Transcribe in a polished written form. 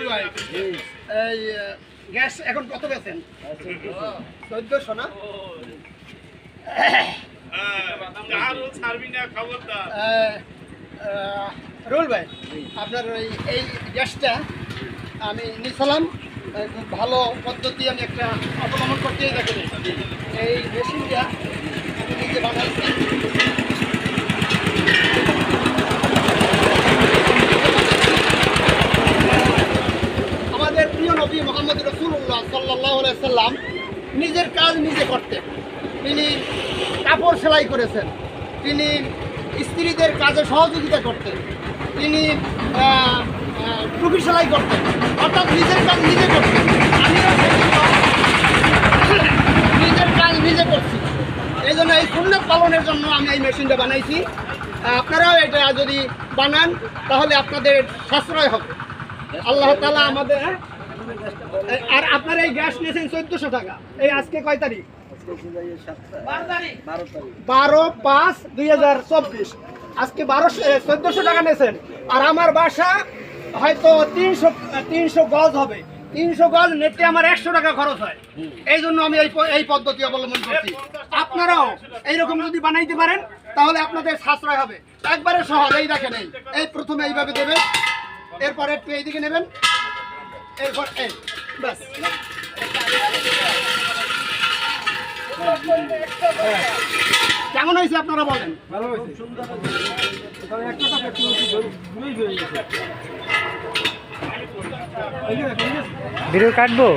Rule ভাই এই gas এখন কত বেচেন? 1400 না? রুল ভাই আপনার এই গ্যাসটা আমি নিয়েছিলাম, খুব ভালো পদ্ধতি আমি একটা অবলম্বন করতে দেখেন। এই মেশিনটা আমি নিজে বানাচ্ছি। আমাদের প্রিয় নবী মোহাম্মদ রাসূলুল্লাহ সাল্লাল্লাহু আলাইহি সাল্লাম নিজের কাজ নিজে করতেন। তিনি কাপড় সেলাই করেছেন, তিনি স্ত্রীদের কাজে সহযোগিতা করতেন, তিনি টুপি সেলাই করতেন, অর্থাৎ নিজের কাজ নিজে করতেন। আমিও নিজের কাজ নিজে করছি। এই জন্য এই সুন্নাত পালনের জন্য আমি এই মেশিনটা বানাইছি। আপনারাও এটা যদি বানান তাহলে আপনাদের সাশ্রয় হবে। আল্লাহ তাআলা আমাদের। আর আপনারা এই গ্যাস নিয়েছেন 1400 টাকা। এই আজকে কয় তারিখ? 12/5/2024। আজকে 1400 টাকা নিয়েছেন। আর আমার বাসা হয়তো 300 গজ হবে। 300 গজ নেটে আমার 100 টাকা খরচ হয়। এই জন্য আমি এই পদ্ধতি অবলম্বন করছি। আপনারাও এইরকম যদি বানাইতে পারেন তাহলে আপনাদের সাশ্রয় হবে। একবারে সহজ। এই দেখেন, এই প্রথমে এইভাবে দেবেন, এরপর একটু এইদিকে নেবেন, এরপর এই ব্যাস। কেমন হয়েছে আপনারা বলেন? ভিডিও কাটবো।